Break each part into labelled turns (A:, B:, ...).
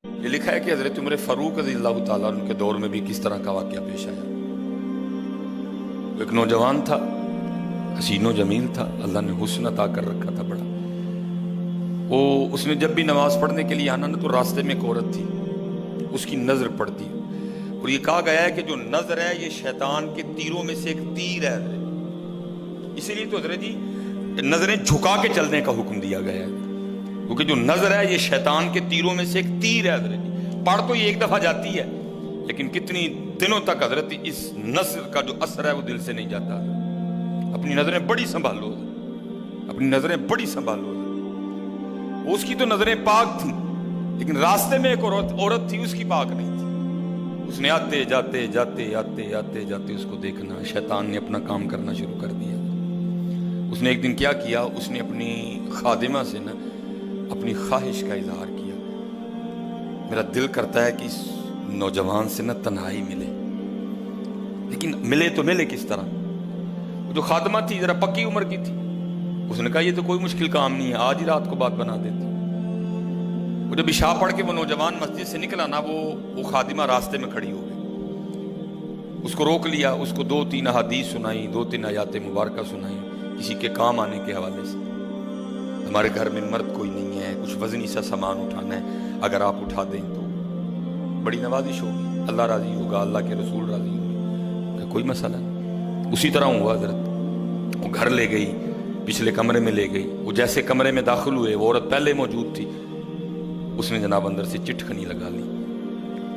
A: یہ لکھا ہے کہ حضرت عمر فاروق رضی اللہ تعالیٰ عنہ کے دور میں بھی کس طرح کا واقعہ پیش آیا۔ ایک نوجوان تھا، حسین و جمیل تھا، اللہ نے حسن عطا کر رکھا تھا بڑا۔ اس نے جب بھی نماز پڑھنے کے لیے آنا نا تو راستے میں ایک عورت تھی، اس کی نظر پڑتی، اور یہ کہا گیا ہے کہ جو نظر ہے یہ شیطان کے تیروں میں سے ایک تیر ہے۔ اسی لیے تو حضرت جی نظریں جھکا کے چلنے کا حکم دیا گیا ہے، کیونکہ جو نظر ہے یہ شیطان کے تیروں میں سے ایک تیر ہے حضرت جی۔ پڑھ تو یہ ایک دفعہ جاتی ہے لیکن کتنی دنوں تک حضرت اس نظر کا جو اثر ہے وہ دل سے نہیں جاتا۔ اپنی نظریں بڑی سنبھالو، اپنی نظریں بڑی سنبھالو۔ اس کی تو نظریں پاک تھیں لیکن راستے میں ایک عورت تھی، اس کی پاک نہیں تھی۔ اس نے آتے جاتے جاتے آتے آتے جاتے اس کو دیکھنا، شیطان نے اپنا کام کرنا شروع کر دیا۔ اس نے ایک دن کیا کیا، اس نے اپنی خادمہ سے نا اپنی خواہش کا اظہار کیا، میرا دل کرتا ہے کہ اس نوجوان سے نا تنہائی ملے، لیکن ملے تو ملے کس طرح؟ وہ جو خادمہ تھی ذرا پکی عمر کی تھی، اس نے کہا یہ تو کوئی مشکل کام نہیں ہے، آج ہی رات کو بات بنا دیتی۔ وہ جب عشاء پڑھ کے وہ نوجوان مسجد سے نکلا نا، وہ خادمہ راستے میں کھڑی ہو گئی، اس کو روک لیا، اس کو 2-3 احادیث سنائی، 2-3 آیات مبارکہ سنائی کسی کے کام آنے کے حوالے سے۔ ہمارے گھر میں مرد کوئی نہیں ہے، کچھ وزنی سا سامان اٹھانا ہے، اگر آپ اٹھا دیں تو بڑی نوازش ہوگی، اللہ راضی ہوگا، اللہ کے رسول راضی ہوگا، کوئی مسئلہ نہیں۔ اسی طرح ہوا حضرت، وہ گھر لے گئی، پچھلے کمرے میں لے گئی۔ وہ جیسے کمرے میں داخل ہوئے، وہ عورت پہلے موجود تھی، اس نے جناب اندر سے چٹکنی لگا لی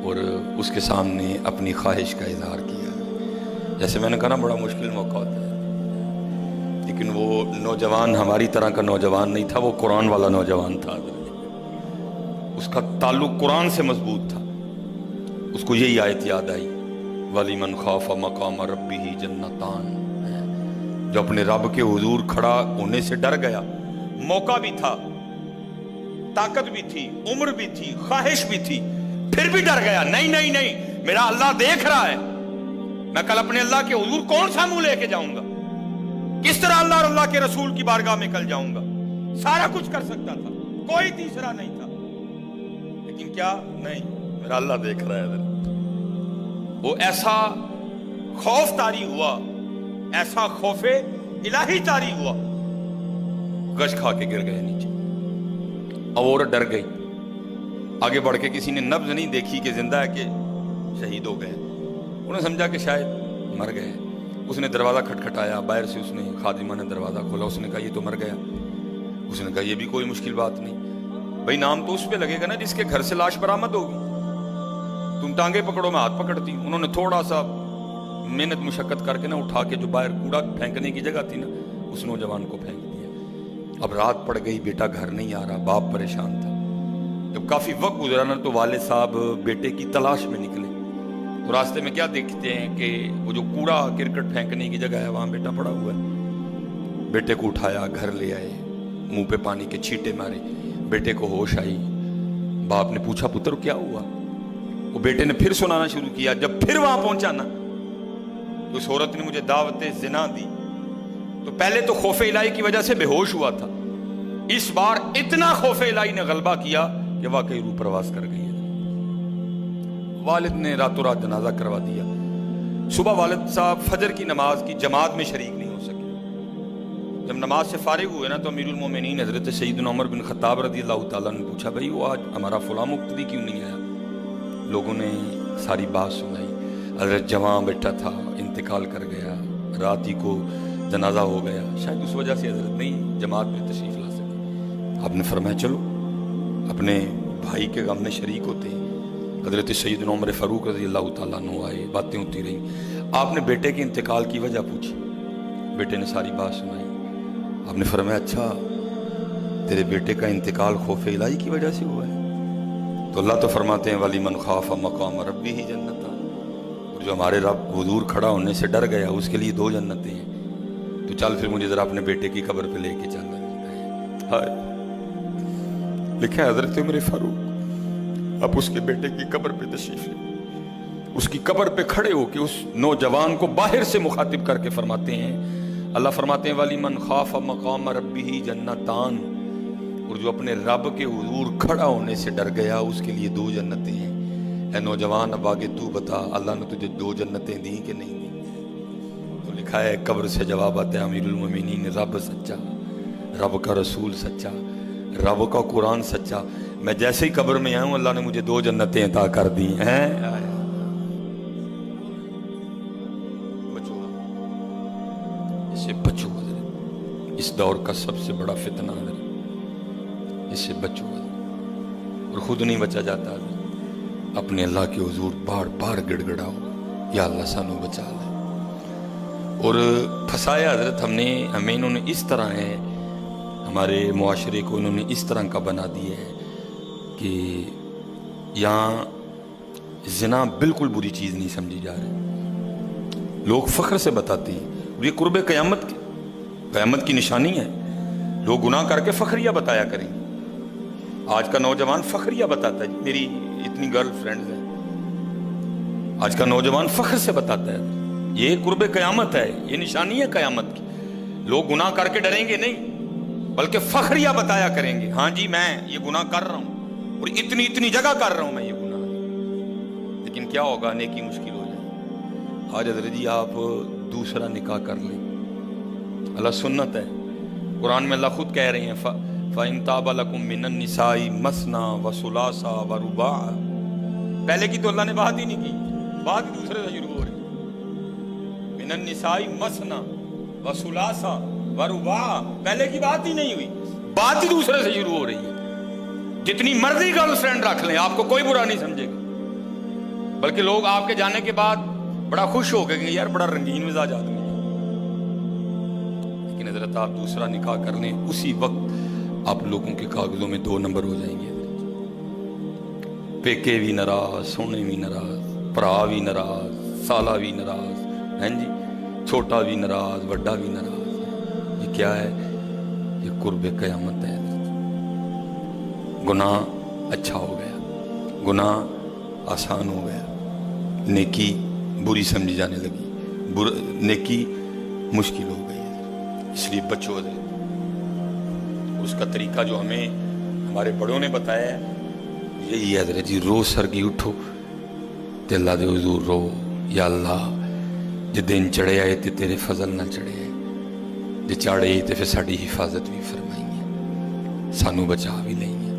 A: اور اس کے سامنے اپنی خواہش کا اظہار کیا۔ جیسے میں نے کہا نا بڑا مشکل موقع ہوتا ہے، لیکن وہ نوجوان ہماری طرح کا نوجوان نہیں تھا، وہ قرآن والا نوجوان تھا، اس کا تعلق قرآن سے مضبوط تھا۔ اس کو یہی آیت یاد آئی، وَلِمَنْ خَافَ مَقَامَ رَبِّهِ جَنَّتَانِ، جو اپنے رب کے حضور کھڑا ہونے سے ڈر گیا، موقع بھی تھا، طاقت بھی تھی، عمر بھی تھی، خواہش بھی تھی، پھر بھی ڈر گیا، نہیں نہیں نہیں میرا اللہ دیکھ رہا ہے، میں کل اپنے اللہ کے حضور کون سا منہ لے کے جاؤں گا، کس طرح اللہ اور اللہ کے رسول کی بارگاہ میں کل جاؤں گا۔ سارا کچھ کر سکتا تھا، کوئی تیسرا نہیں تھا، لیکن کیا نہیں، میرا اللہ دیکھ رہا ہے۔ وہ ایسا خوف طاری ہوا، ایسا خوف الہی طاری ہوا، گش کھا کے گر گئے نیچے۔ عورت ڈر گئی، آگے بڑھ کے کسی نے نبض نہیں دیکھی کہ زندہ ہے کہ شہید ہو گئے، انہوں نے سمجھا کہ شاید مر گئے۔ اس نے دروازہ کھٹکھٹایا، باہر سے اس نے خادمہ نے دروازہ کھولا، اس نے کہا یہ تو مر گیا۔ اس نے کہا یہ بھی کوئی مشکل بات نہیں، بھائی نام تو اس پہ لگے گا نا جس کے گھر سے لاش برآمد ہوگی، تم ٹانگیں پکڑو میں ہاتھ پکڑتی ہوں۔ انہوں نے تھوڑا سا محنت مشقت کر کے نا اٹھا کے جو باہر کوڑا پھینکنے کی جگہ تھی نا، اس نوجوان کو پھینک دیا۔ اب رات پڑ گئی، بیٹا گھر نہیں آ رہا، باپ پریشان تھا۔ جب کافی وقت گزرا نا تو والد صاحب بیٹے کی تلاش میں نکلے، تو راستے میں کیا دیکھتے ہیں کہ وہ جو کوڑا کرکٹ پھینکنے کی جگہ ہے وہاں بیٹا پڑا ہوا ہے۔ بیٹے کو اٹھایا، گھر لے آئے، منہ پہ پانی کے چھینٹے مارے، بیٹے کو ہوش آئی۔ باپ نے پوچھا پتر کیا ہوا؟ وہ بیٹے نے پھر سنانا شروع کیا۔ جب پھر وہاں پہنچا نا تو اس عورت نے مجھے دعوت زنا دی، تو پہلے تو خوف الہی کی وجہ سے بے ہوش ہوا تھا، اس بار اتنا خوف الہی نے غلبہ کیا کہ واقعی روح پرواز کر گئی ہے۔ والد نے راتوں رات جنازہ کروا دیا۔ صبح والد صاحب فجر کی نماز کی جماعت میں شریک نہیں ہو سکے۔ جب نماز سے فارغ ہوئے نا تو امیر المومنین حضرت سیدنا عمر بن خطاب رضی اللہ تعالیٰ نے پوچھا بھائی وہ آج ہمارا فلاں مقتدی کیوں نہیں آیا؟ لوگوں نے ساری بات سنائی، حضرت جوان بیٹا تھا، انتقال کر گیا، رات ہی کو جنازہ ہو گیا، شاید اس وجہ سے حضرت نہیں جماعت میں تشریف لا سکے۔ آپ نے فرمایا چلو اپنے بھائی کے غم میں شریک ہوتے ہیں۔ حضرت سیدنا عمر فاروق رضی اللہ تعالیٰ عنہ آئے، باتیں ہوتی رہیں، آپ نے بیٹے کے انتقال کی وجہ پوچھی، بیٹے نے ساری بات سنائی۔ آپ نے فرمایا اچھا تیرے بیٹے کا انتقال خوف الہی کی وجہ سے ہوا ہے؟ تو اللہ تو فرماتے ہیں وَلِمَنْ خَافَ مَقَامَ رَبِّهِ جَنَّتَانِ، اور جو ہمارے رب حضور کھڑا ہونے سے ڈر گیا اس کے لیے 2 جنتیں ہیں، تو چل پھر مجھے ذرا اپنے بیٹے کی قبر پہ لے کے چل۔ ہائے لکھا ہے حضرت عمر فاروق اب اس کے بیٹے کی قبر پہ تشریف لے، اس کی قبر پہ کھڑے ہو کے اس نوجوان کو باہر سے مخاطب کر کے فرماتے ہیں، اللہ فرماتے ہیں وَلِمَنْ خَافَ مَقَامَ رَبِّهِ جَنَّتَانِ، اور جو اپنے رب کے حضور کھڑا ہونے سے ڈر گیا اس کے لیے 2 جنتیں ہیں۔ اے نوجوان اب آگے تو بتا، اللہ نے تجھے 2 جنتیں دیں کہ نہیں دیں؟ تو لکھا ہے قبر سے جواب آتا ہے امیر المومنین، رب سچا، رب کا رسول سچا، رب کا قرآن سچا، میں جیسے ہی قبر میں آیا ہوں اللہ نے مجھے 2 جنتیں عطا کر دی ہیں۔ بچو اس سے بچو، اس دور کا سب سے بڑا فتنہ ہے، اس سے بچو، اور خود نہیں بچا جاتا، اپنے اللہ کے حضور بار بار گڑ گڑاؤ، یا اللہ سانو بچا لے۔ اور پھنسایا حضرت ہمیں انہوں نے اس طرح ہے، ہمارے معاشرے کو انہوں نے اس طرح کا بنا دیا ہے کہ یہاں زنا بالکل بری چیز نہیں سمجھی جا رہی، لوگ فخر سے بتاتے ہیں، اور یہ قرب قیامت کی نشانی ہے، لوگ گناہ کر کے فخریہ بتایا کریں۔ آج کا نوجوان فخریہ بتاتا ہے، میری اتنی گرل فرینڈز ہیں، آج کا نوجوان فخر سے بتاتا ہے، یہ قرب قیامت ہے، یہ نشانی ہے قیامت کی۔ لوگ گناہ کر کے ڈریں گے نہیں بلکہ فخریہ بتایا کریں گے، ہاں جی میں یہ گناہ کر رہا ہوں اور اتنی جگہ کر رہا ہوں میں یہ گناہ، لیکن کیا ہوگا، نیکی مشکل ہو جائے۔ آج حضرت جی آپ دوسرا نکاح کر لیں، اللہ سنت ہے، قرآن میں اللہ خود کہہ رہے ہیں فَإِن تَابَ لَكُم مِّنَ النِّسَاءِ مَثْنَىٰ وَثُلَاثَ وَرُبَاعَ، پہلے کی تو اللہ نے بات ہی نہیں کی، بات ہی دوسرے سے شروع ہو رہی، مِّنَ النِّسَاءِ مَثْنَىٰ وَثُلَاثَ وَرُبَاعَ، پہلے کی بات ہی نہیں ہوئی، بات ہی دوسرے سے شروع ہو رہی ہے۔ جتنی مرضی گرل فرینڈ رکھ لیں آپ کو کوئی برا نہیں سمجھے گا، بلکہ لوگ آپ کے جانے کے بعد بڑا خوش ہو گئے کہ یار بڑا رنگین مزاج آدمی ہے، لیکن حضرت آپ دوسرا نکاح کر لیں اسی وقت آپ لوگوں کے کاغذوں میں 2 نمبر ہو جائیں گے، پیکے بھی ناراض، سونے بھی ناراض، پرا بھی ناراض، سالہ بھی ناراض، ہیں جی، چھوٹا بھی ناراض، بڑا بھی ناراض۔ یہ کیا ہے؟ یہ قرب قیامت ہے۔ گناہ اچھا ہو گیا، گناہ آسان ہو گیا، نیکی بری سمجھی جانے لگی، نیکی مشکل ہو گئی، اس لیے بچو دے۔ اس کا طریقہ جو ہمیں ہمارے بڑوں نے بتایا ہے یہی ہے حضرت جی، روز سرگی اٹھو تے اللہ دے حضور رو، یا اللہ جے دن چڑھے آئے تے تیرے فضل نہ چڑھے آئے، جے چاڑے تے پھر ساڑی حفاظت بھی فرمائیں گے، سانو بچا بھی لیں گے،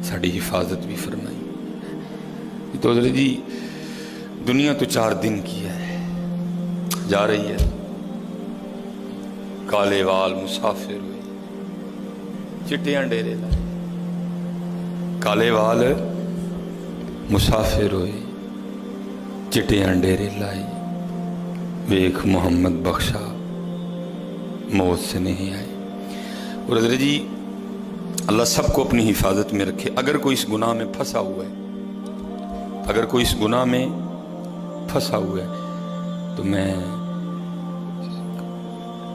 A: ساڑی حفاظت بھی فرمائیں گے۔ تو حضرت جی دنیا تو 4 دن کی ہے، جا رہی ہے، کالے وال مسافر ہوئے، چٹیاں ڈیرے لائے، کالے وال مسافر ہوئے، چٹیاں ڈیرے لائی، ویکھ محمد بخشا موت سے نہیں آئے۔ اور حضرت جی اللہ سب کو اپنی حفاظت میں رکھے۔ اگر کوئی اس گناہ میں پھنسا ہوا ہے، اگر کوئی اس گناہ میں پھنسا ہوا ہے تو میں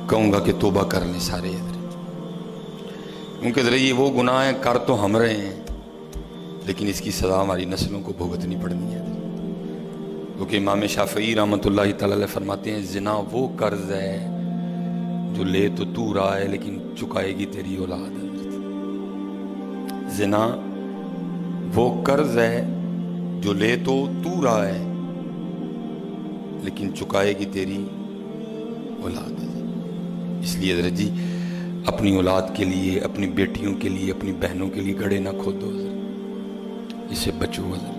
A: کہوں گا کہ توبہ کر لیں سارے حضرت، کیونکہ حضرت یہ وہ گناہ ہیں کر تو ہم رہے ہیں لیکن اس کی سزا ہماری نسلوں کو بھگتنی پڑنی ہے، کیونکہ امام شافعی رحمۃ اللہ تعالی علیہ فرماتے ہیں زنا وہ قرض ہے جو لے تو رہا ہے لیکن چکائے گی تیری اولاد۔ زنا وہ قرض ہے جو لے تو رہا ہے لیکن چکائے گی تیری اولاد۔ اس لیے حضرت جی اپنی اولاد کے لیے، اپنی بیٹیوں کے لیے، اپنی بہنوں کے لیے گڑھے نہ کھودو حضرت، اس سے بچو حضرت۔